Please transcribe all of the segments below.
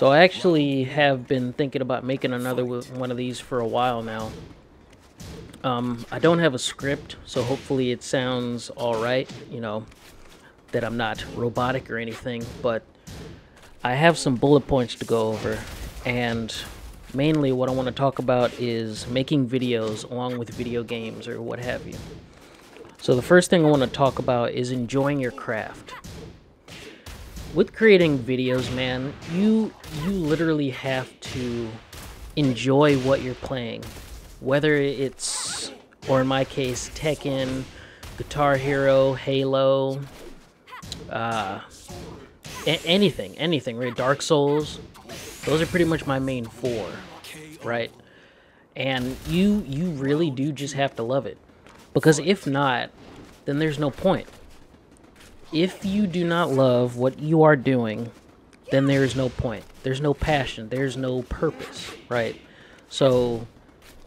So I actually have been thinking about making another one of these for a while now. I don't have a script, so hopefully it sounds alright, you know, that I'm not robotic or anything, but I have some bullet points to go over, and mainly what I want to talk about is making videos along with video games or what have you. So the first thing I want to talk about is enjoying your craft. With creating videos, man, you literally have to enjoy what you're playing. Whether it's, or in my case, Tekken, Guitar Hero, Halo, anything, right? Dark Souls. Those are pretty much my main four, right? And you really do just have to love it. Because if not, then there's no point. If you do not love what you are doing, then there is no point. There's no passion. There's no purpose, right? So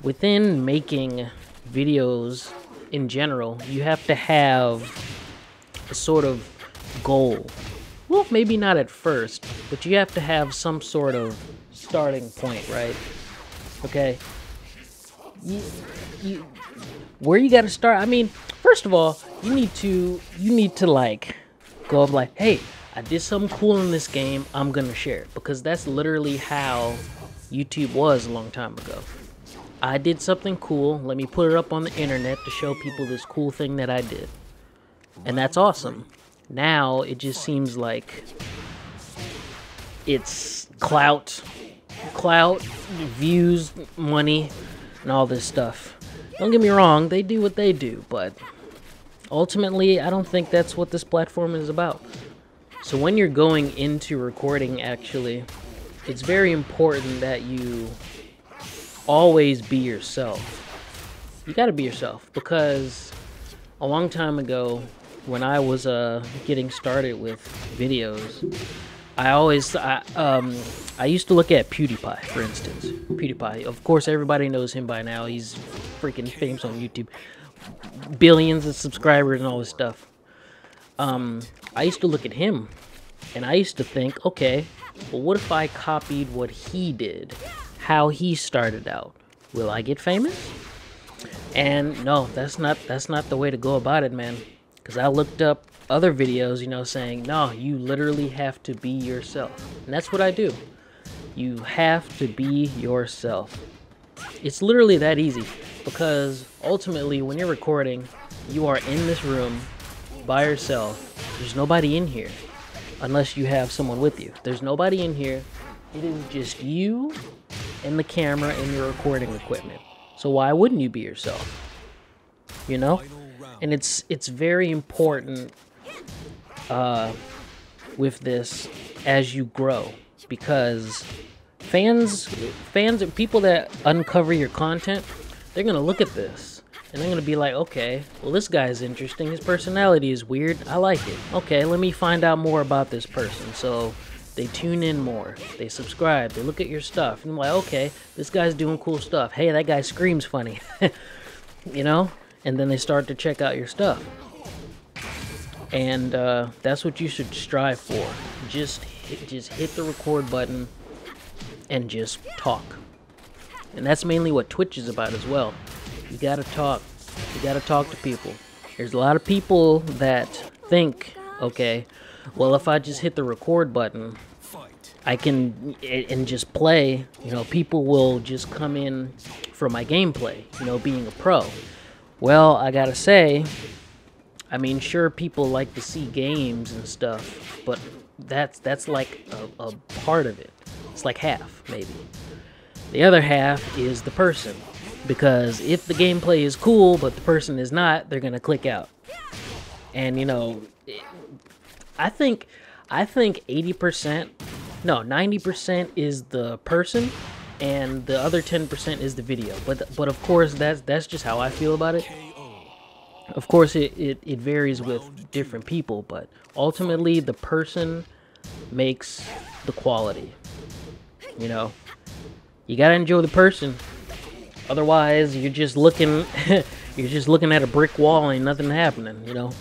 within making videos in general, you have to have a sort of goal. Well, maybe not at first, but you have to have some sort of starting point, right? Okay. Where you got to start? I mean, first of all, you need to like go up like, hey, I did something cool in this game, I'm gonna share it, because that's literally how YouTube was a long time ago. I did something cool, let me put it up on the internet to show people this cool thing that I did. And that's awesome. Now it just seems like it's clout, views, money, and all this stuff. Don't get me wrong, they do what they do, but ultimately, I don't think that's what this platform is about. So when you're going into recording, actually, it's very important that you always be yourself. You gotta be yourself, because a long time ago, when I was getting started with videos, I used to look at PewDiePie, for instance. PewDiePie, of course, everybody knows him by now. He's freaking famous on YouTube. Billions of subscribers and all this stuff. I used to look at him, and I used to think, okay, well, what if I copied what he did? How he started out? Will I get famous? And no, that's not the way to go about it, man. Because I looked up other videos, you know, saying, no, you literally have to be yourself. And that's what I do. You have to be yourself. It's literally that easy. Because ultimately, when you're recording, you are in this room by yourself. There's nobody in here unless you have someone with you. There's nobody in here. It is just you and the camera and your recording equipment. So why wouldn't you be yourself? You know? And it's very important with this as you grow, because fans and people that uncover your content, they're gonna look at this and they're gonna be like, okay, well, this guy's interesting, his personality is weird, I like it. Okay, let me find out more about this person. So they tune in more, they subscribe, they look at your stuff, and I'm like, okay, this guy's doing cool stuff. Hey, that guy screams funny. You know? And then they start to check out your stuff. And that's what you should strive for. Just hit the record button and just talk. And that's mainly what Twitch is about as well. You gotta talk. You gotta talk to people. There's a lot of people that think, okay, well, if I just hit the record button, I can and just play, you know, people will just come in for my gameplay, you know, being a pro. Well, I gotta say, I mean, sure, people like to see games and stuff, but that's like a part of it. It's like half, maybe. The other half is the person, because if the gameplay is cool, but the person is not, they're gonna click out. And, you know, I think 80%, no, 90% is the person, and the other 10% is the video. But of course, that's just how I feel about it. Of course, it varies with different people, but ultimately the person makes the quality. You know, you gotta enjoy the person. Otherwise, you're just looking at a brick wall and nothing happening. You know,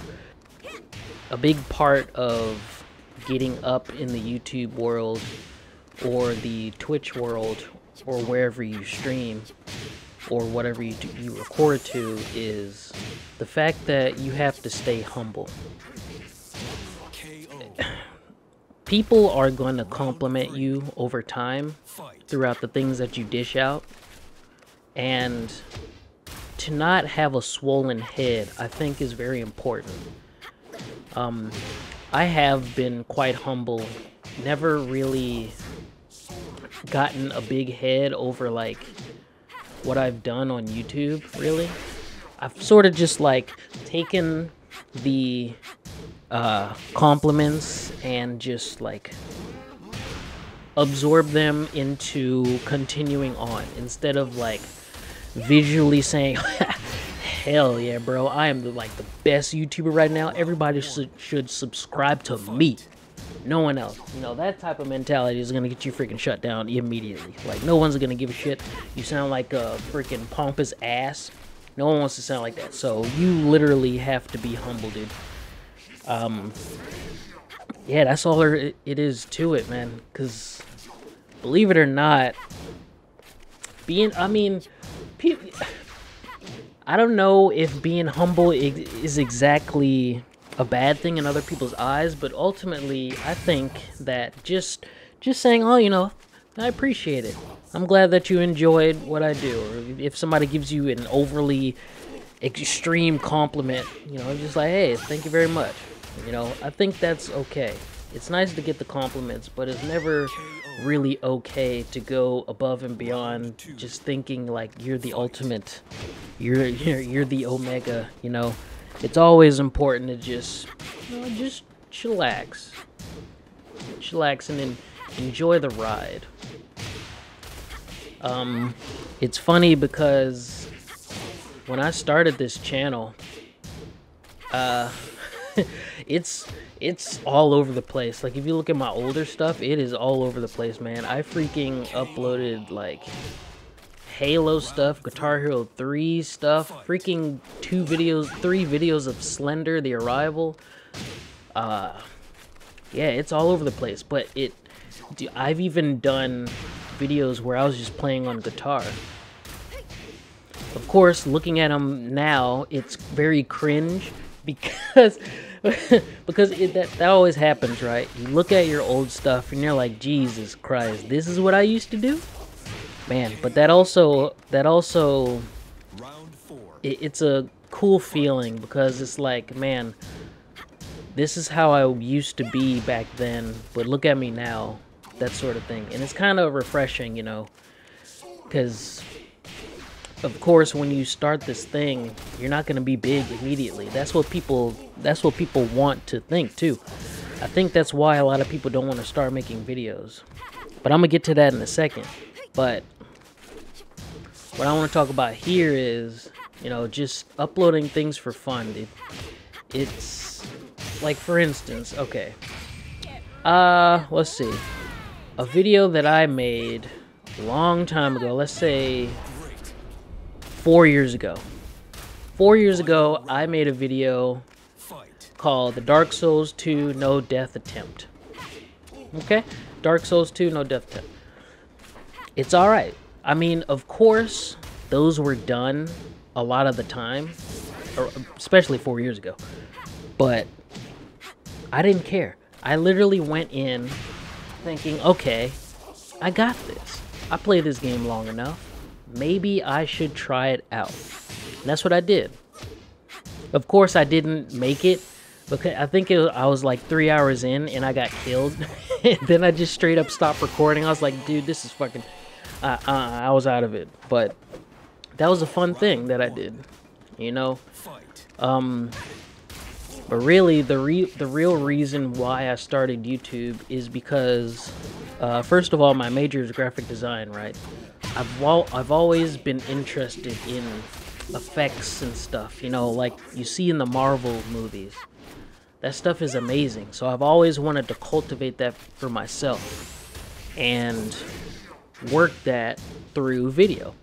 a big part of getting up in the YouTube world or the Twitch world, or wherever you stream, or whatever you record to, is the fact that you have to stay humble. People are going to compliment you over time throughout the things that you dish out, and to not have a swollen head, I think, is very important. I have been quite humble, never really gotten a big head over like what I've done on YouTube, really. I've sort of just like taken the compliments and just like absorb them into continuing on, instead of like visually saying hell yeah bro, I am the best YouTuber right now, everybody should subscribe to me, no one else. You know, that type of mentality is gonna get you freaking shut down immediately. Like, no one's gonna give a shit. You sound like a freaking pompous ass. No one wants to sound like that. So you literally have to be humble, dude. Yeah, that's all it is to it, man. Because believe it or not, I don't know if being humble is exactly a bad thing in other people's eyes, but ultimately, I think that just saying, oh, you know, I appreciate it. I'm glad that you enjoyed what I do. Or if somebody gives you an overly extreme compliment, you know, just like, hey, thank you very much. You know, I think that's okay. It's nice to get the compliments, but it's never really okay to go above and beyond just thinking like you're the ultimate, you're the omega, you know. It's always important to just, you know, just chillax and then enjoy the ride. It's funny because when I started this channel, it's all over the place. Like, if you look at my older stuff, it is all over the place, man. I freaking uploaded like Halo stuff, Guitar Hero 3 stuff, freaking 3 videos of Slender, The Arrival. Yeah, it's all over the place. But I've even done videos where I was just playing on guitar. Of course, looking at them now, it's very cringe because that always happens, right? You look at your old stuff and you're like, Jesus Christ, this is what I used to do? Man, but that also it's a cool feeling, because it's like, man, this is how I used to be back then, but look at me now, that sort of thing. And it's kind of refreshing, you know, because of course when you start this thing, you're not going to be big immediately. That's what people want to think too. I think that's why a lot of people don't want to start making videos, but I'm gonna get to that in a second. But what I want to talk about here is, you know, just uploading things for fun. It's like, for instance, okay, let's see, a video that I made a long time ago, let's say 4 years ago. 4 years ago, I made a video called the Dark Souls 2 No Death Attempt. Okay? Dark Souls 2 No Death Attempt. It's alright. I mean, of course, those were done a lot of the time, or especially 4 years ago. But I didn't care. I literally went in thinking, okay, I got this. I played this game long enough. Maybe I should try it out. And that's what I did. Of course, I didn't make it, because I think I was like 3 hours in and I got killed. Then I just straight up stopped recording. I was like, dude, this is fucking... I was out of it. But that was a fun thing that I did, you know. But really, the real reason why I started YouTube is because, first of all, my major is graphic design, right? I've always been interested in effects and stuff, you know, like you see in the Marvel movies. That stuff is amazing. So I've always wanted to cultivate that for myself and work that through video.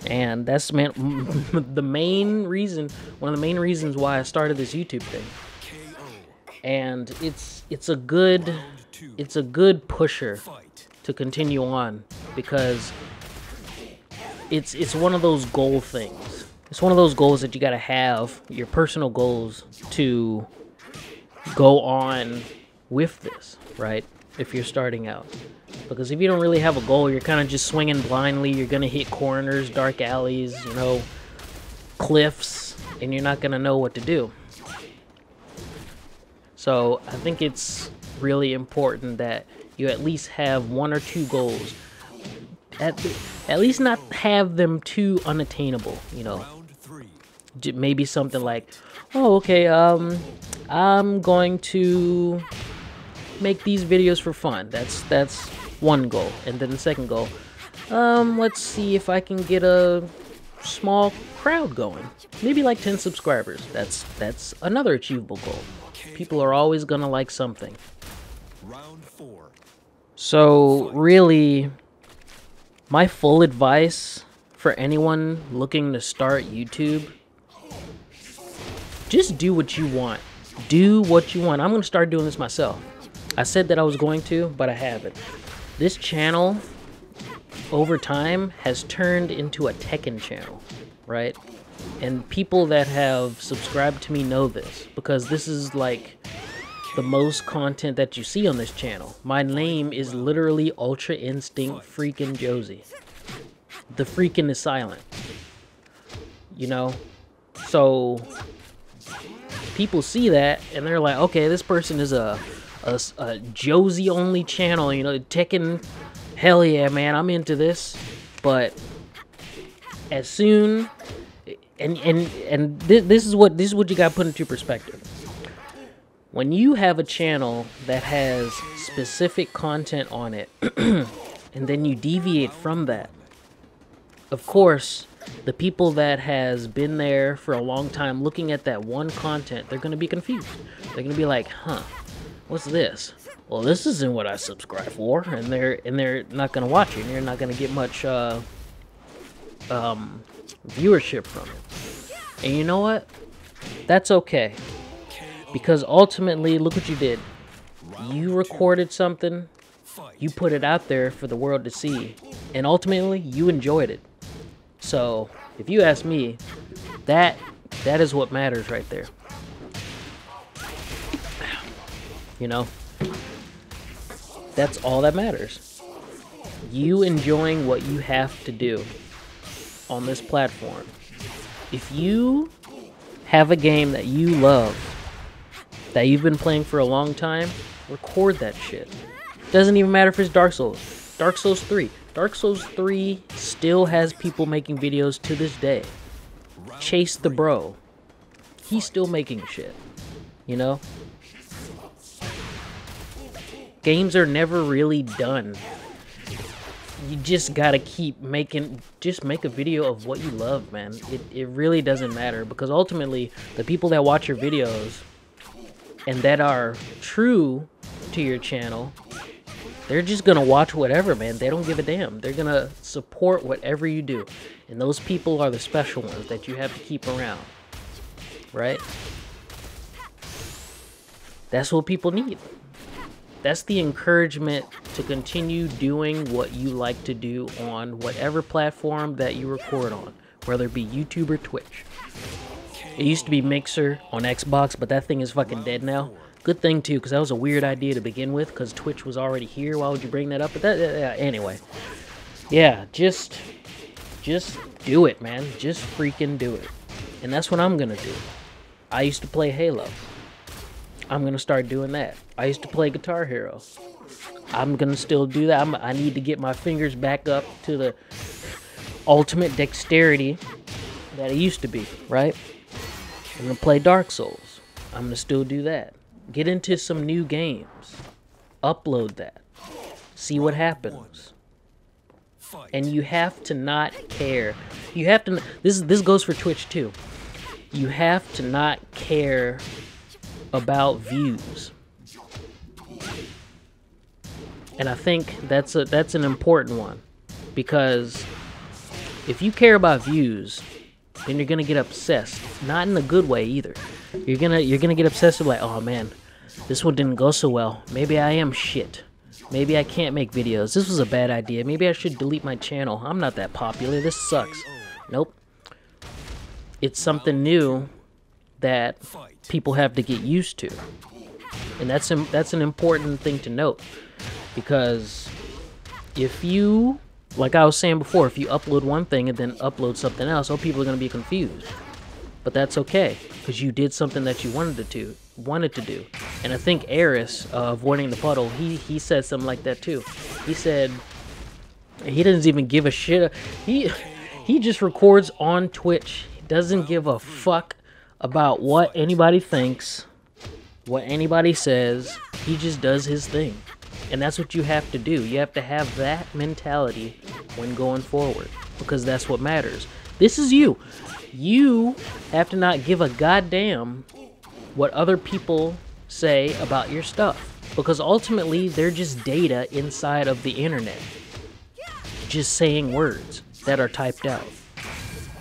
And that's one of the main reasons why I started this YouTube thing. And it's a good pusher to continue on, because it's one of those goal things. It's one of those goals that you gotta have, your personal goals, to go on with this, right? If you're starting out. Because if you don't really have a goal, you're kind of just swinging blindly. You're gonna hit corners, dark alleys, you know, cliffs, and you're not gonna know what to do. So I think it's really important that you at least have 1 or 2 goals. At least not have them too unattainable, you know. Maybe something like, oh, okay, I'm going to make these videos for fun. That's one goal. And then the second goal, let's see if I can get a small crowd going. Maybe like 10 subscribers. That's another achievable goal. People are always gonna like something. Round 4. So really, my full advice for anyone looking to start YouTube, just do what you want. Do what you want. I'm gonna start doing this myself. I said that I was going to, but I haven't. This channel, over time, has turned into a Tekken channel, right? And people that have subscribed to me know this, because this is like the most content that you see on this channel. My name is literally Ultra Instinct freaking Josie. The freaking is silent. You know? So people see that and they're like, okay, this person is a Josie only channel, you know, Tekken. Hell yeah, man, I'm into this. But as soon and this is what you got to put into perspective. When you have a channel that has specific content on it, and then you deviate from that, of course, the people that has been there for a long time looking at that one content, they're going to be confused. They're going to be like, huh, what's this? Well, this isn't what I subscribe for, and they're not going to watch it, and you're not going to get much viewership from it. And you know what? That's okay. Because ultimately, look what you did. You recorded something, you put it out there for the world to see, and ultimately, you enjoyed it. So, if you ask me, that is what matters right there. You know? That's all that matters. You enjoying what you have to do on this platform. If you have a game that you love, that you've been playing for a long time, record that shit. Doesn't even matter if it's Dark Souls. Dark Souls 3. Dark Souls 3 still has people making videos to this day. Chase the Bro. He's still making shit. You know? Games are never really done. You just gotta keep making, just make a video of what you love, man. It really doesn't matter, because ultimately, the people that watch your videos and that are true to your channel, they're just gonna watch whatever, man. They don't give a damn. They're gonna support whatever you do. And those people are the special ones that you have to keep around. Right? That's what people need. That's the encouragement to continue doing what you like to do on whatever platform that you record on, whether it be YouTube or Twitch. It used to be Mixer on Xbox, but that thing is fucking dead now. Good thing too, because that was a weird idea to begin with, because Twitch was already here. Why would you bring that up? But that, anyway. Yeah, just do it, man. Just freaking do it. And that's what I'm gonna do. I used to play Halo. I'm gonna start doing that. I used to play Guitar Hero. I'm gonna still do that. I need to get my fingers back up to the ultimate dexterity that it used to be, right? I'm gonna play Dark Souls. I'm gonna still do that. Get into some new games. Upload that. See what happens. And you have to not care. You have to. This goes for Twitch too. You have to not care about views. And I think that's an important one, because if you care about views, then you're gonna get obsessed. Not in a good way either. You're gonna get obsessed with like, oh man, this one didn't go so well. Maybe I am shit. Maybe I can't make videos. This was a bad idea. Maybe I should delete my channel. I'm not that popular. This sucks. Nope. It's something new that people have to get used to. And that's an important thing to note. Because if you, like I was saying before, if you upload one thing and then upload something else, oh, people are going to be confused. But that's okay, because you did something that you wanted to do. And I think Eris, Avoiding the Puddle, he said something like that too. He said he doesn't even give a shit. He just records on Twitch. He doesn't give a fuck about what anybody thinks, what anybody says. He just does his thing. And that's what you have to do. You have to have that mentality when going forward, because that's what matters. This is you. You have to not give a goddamn what other people say about your stuff, because ultimately they're just data inside of the internet, just saying words that are typed out,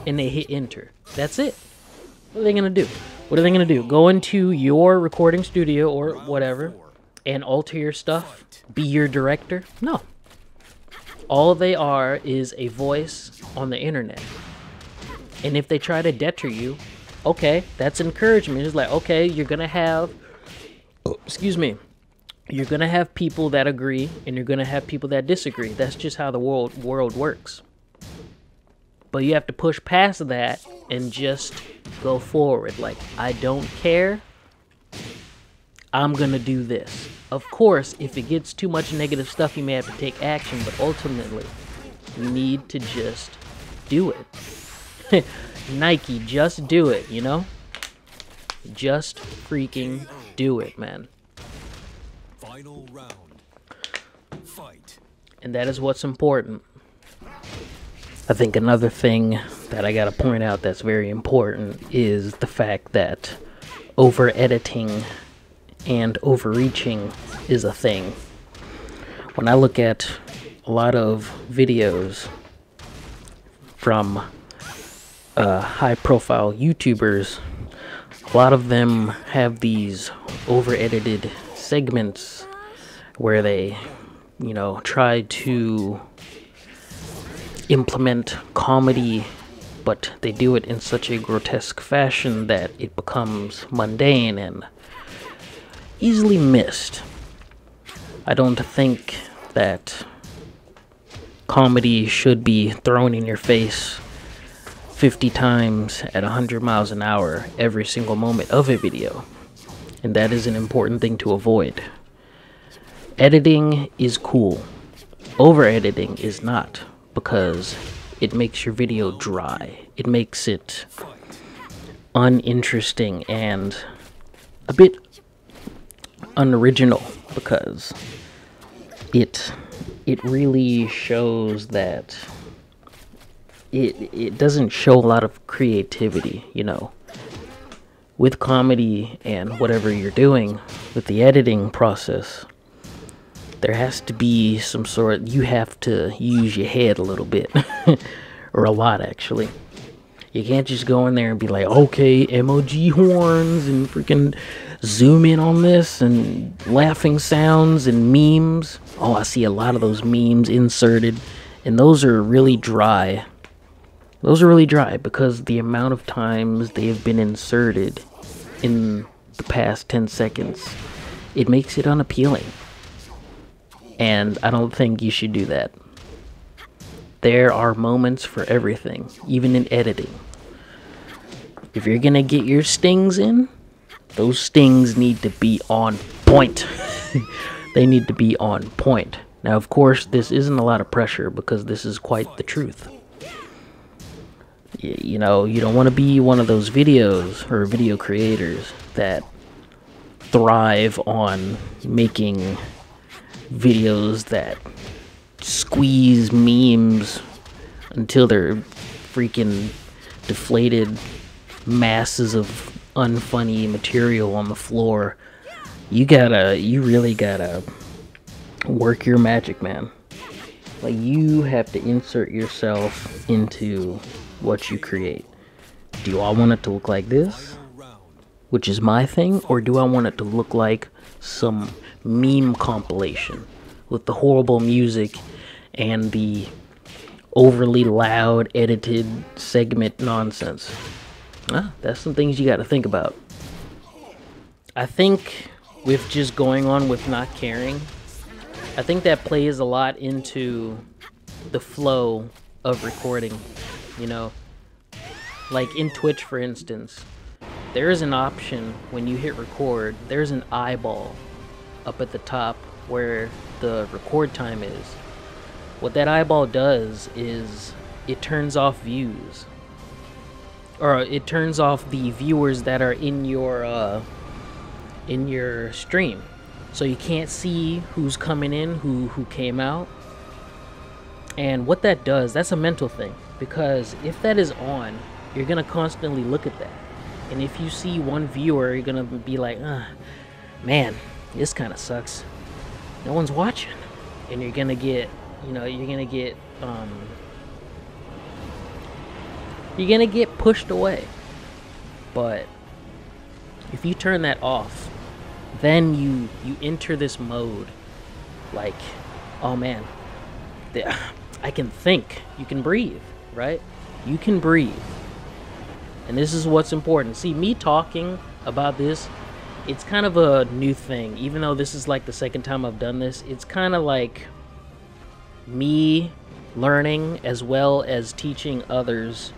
and they hit enter. That's it. What are they gonna do? What are they gonna do? Go into your recording studio or whatever and alter your stuff? Be your director? No. All they are is a voice on the internet. And if they try to deter you, okay, that's encouragement. It's like, okay, you're gonna have, excuse me, you're gonna have people that agree and you're gonna have people that disagree. That's just how the world works. But you have to push past that and just go forward. Like, I don't care. I'm gonna do this. Of course, if it gets too much negative stuff, you may have to take action, but ultimately, you need to just do it. Nike, just do it, you know? Just freaking do it, man. Final round. Fight. And that is what's important. I think another thing that I gotta point out that's very important is the fact that over-editing and overreaching is a thing. When I look at a lot of videos from high-profile YouTubers, a lot of them have these over-edited segments where they, you know, try to implement comedy, but they do it in such a grotesque fashion that it becomes mundane and easily missed. I don't think that comedy should be thrown in your face 50 times at 100 miles an hour every single moment of a video. And that is an important thing to avoid. Editing is cool. Over-editing is not, because it makes your video dry. It makes it uninteresting and a bit unoriginal, because it really shows that it doesn't show a lot of creativity, you know. With comedy and whatever you're doing with the editing process, there has to be some sort, you have to use your head a little bit, or a lot actually. You can't just go in there and be like, okay, emoji horns and freaking zoom in on this and laughing sounds and memes. Oh, I see a lot of those memes inserted, and those are really dry. Those are really dry because the amount of times they have been inserted in the past 10 seconds, it makes it unappealing. And I don't think you should do that. There are moments for everything, even in editing. If you're gonna get your stings in, those stings need to be on point. They need to be on point. Now, of course, this isn't a lot of pressure because this is quite the truth. You know, you don't want to be one of those videos or video creators that thrive on making videos that squeeze memes until they're freaking deflated masses of unfunny material on the floor. You really gotta work your magic, man. Like, you have to insert yourself into what you create. Do I want it to look like this, which is my thing, or do I want it to look like some meme compilation with the horrible music and the overly loud edited segment nonsense. That's some things you got to think about. I think with just going on with not caring, I think that plays a lot into the flow of recording, you know. Like in Twitch, for instance, there is an option when you hit record, there's an eyeball up at the top where the record time is. What that eyeball does is it turns off views, or it turns off the viewers that are in your stream, so you can't see who's coming in, who came out. And what that does, that's a mental thing, because if that is on, you're gonna constantly look at that, and if you see one viewer, you're gonna be like, man, this kind of sucks, no one's watching, and you're gonna get pushed away. But if you turn that off, then you enter this mode like, oh man, I can think. You can breathe, right? You can breathe. And this is what's important. See, me talking about this, it's kind of a new thing. Even though this is like the second time I've done this, it's kind of like me learning as well as teaching others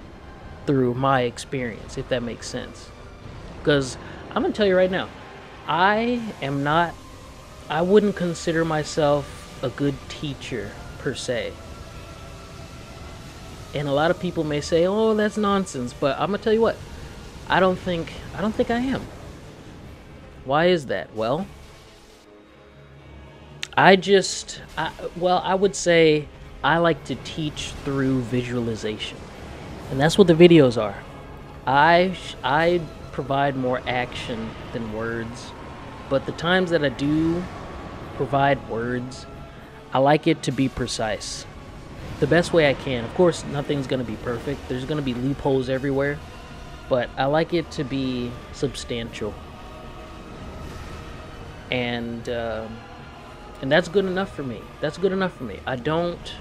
through my experience, if that makes sense. Because I'm going to tell you right now, I wouldn't consider myself a good teacher per se. And a lot of people may say, oh, that's nonsense, but I'm gonna tell you what, I don't think I am. Why is that? Well, I would say I like to teach through visualization, and that's what the videos are. I provide more action than words, but the times that I do provide words, I like it to be precise, the best way I can. Of course, nothing's going to be perfect. There's going to be loopholes everywhere, but I like it to be substantial. And that's good enough for me. That's good enough for me. I don't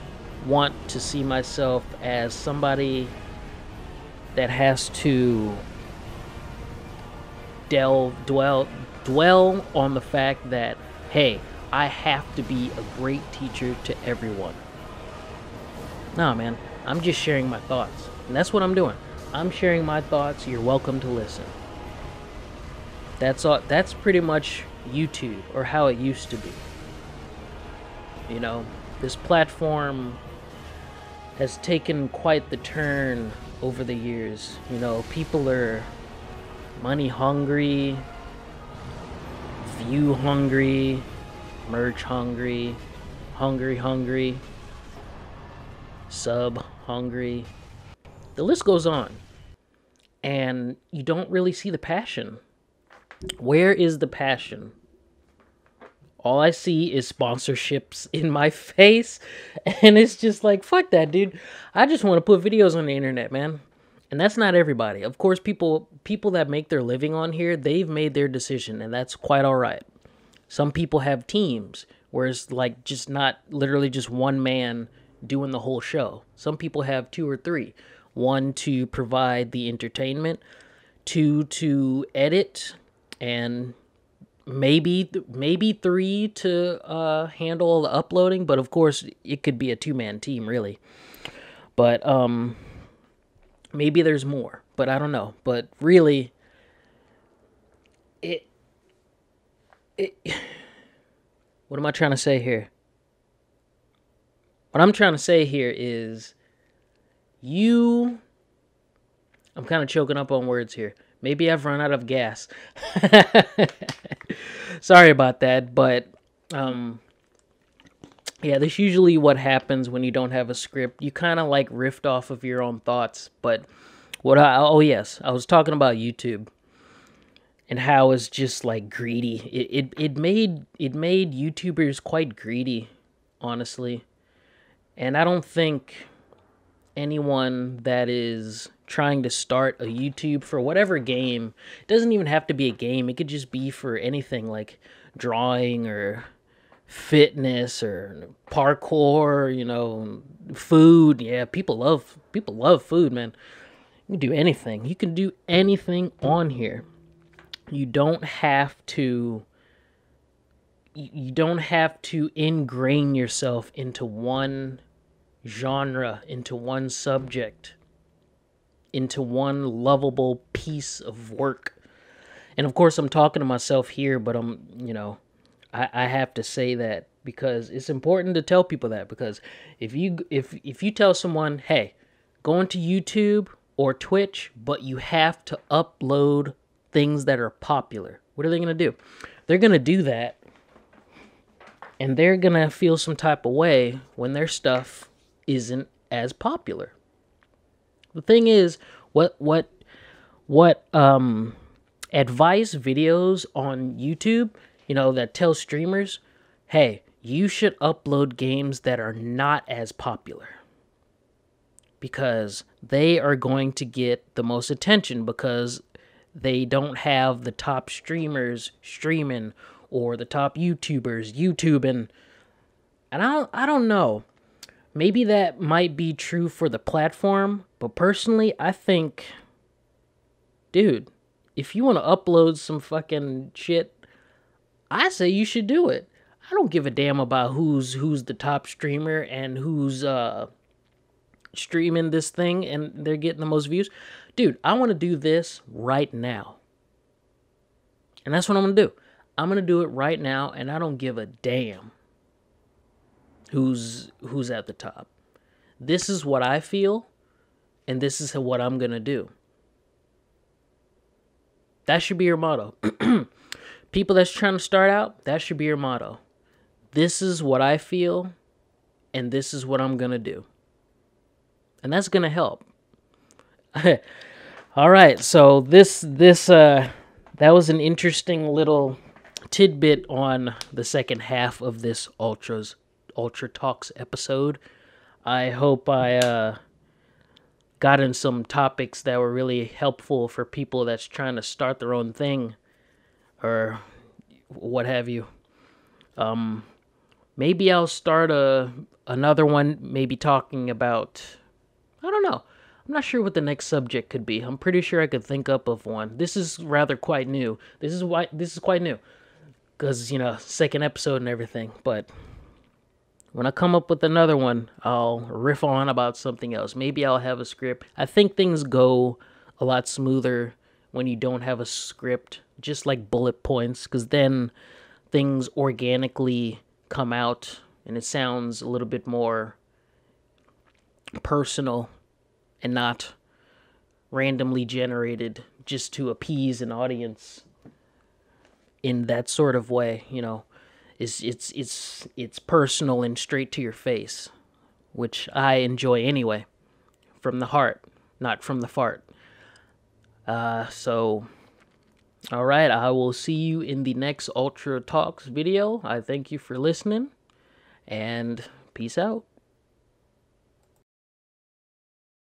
want to see myself as somebody that has to dwell on the fact that, hey, I have to be a great teacher to everyone. Nah, man, I'm just sharing my thoughts, and that's what I'm doing. I'm sharing my thoughts. You're welcome to listen. That's all. That's pretty much YouTube, or how it used to be. You know, this platform has taken quite the turn over the years. You know, people are money hungry, view hungry, merch hungry, hungry, sub hungry. The list goes on, and you don't really see the passion. Where is the passion? All I see is sponsorships in my face, and it's just like, fuck that, dude. I just want to put videos on the internet, man. And that's not everybody. Of course, people that make their living on here, they've made their decision, and that's quite all right. Some people have teams, where it's like just not literally just one man doing the whole show. Some people have 2 or 3. 1 to provide the entertainment, 2 to edit, and maybe 3 to handle the uploading. But of course, it could be a 2-man team, really. But maybe there's more, but I don't know. But really, what am I trying to say here? What I'm trying to say here is I'm kind of choking up on words here. Maybe I've run out of gas. Sorry about that, but yeah, that's usually what happens when you don't have a script. You kind of like riff off of your own thoughts. But oh yes, I was talking about YouTube and how it's just like greedy. It made YouTubers quite greedy, honestly. And I don't think anyone that is trying to start a YouTube for whatever game, it doesn't even have to be a game. It could just be for anything like drawing or fitness or parkour, you know, food. Yeah, people love food, man. You can do anything. You can do anything on here. You don't have to ingrain yourself into one genre, into one subject, into one lovable piece of work. And of course, I'm talking to myself here, but I have to say that because it's important to tell people that, because if you tell someone, hey, go into YouTube or Twitch, but you have to upload things that are popular, what are they going to do? They're going to do that, and they're going to feel some type of way when their stuff isn't as popular. The thing is, what advice videos on YouTube, that tell streamers, hey, you should upload games that are not as popular, because they are going to get the most attention, because they don't have the top streamers streaming or the top YouTubers YouTubing. And I don't know. Maybe that might be true for the platform, but personally, I think, dude, if you want to upload some fucking shit, I say you should do it. I don't give a damn about who's the top streamer and who's streaming this thing and they're getting the most views. Dude, I want to do this right now. And that's what I'm going to do. I'm going to do it right now, and I don't give a damn who's at the top. This is what I feel, and this is what I'm going to do. That should be your motto. People that's trying to start out, that should be your motto. This is what I feel, and this is what I'm going to do. And that's going to help. All right, so that was an interesting little tidbit on the second half of this Ultra Talks episode. I hope I got in some topics that were really helpful for people that's trying to start their own thing or what have you. Maybe I'll start another one, maybe talking about, I don't know. I'm not sure what the next subject could be. I'm pretty sure I could think up of one. This is rather quite new. This is quite new, because second episode and everything. But when I come up with another one, I'll riff on about something else. Maybe I'll have a script. I think things go a lot smoother when you don't have a script, just like bullet points, because then things organically come out and it sounds a little bit more personal and not randomly generated just to appease an audience in that sort of way. It's personal and straight to your face, which I enjoy anyway, from the heart, not from the fart. So, all right, I will see you in the next Ultra Talks video. I thank you for listening, and peace out.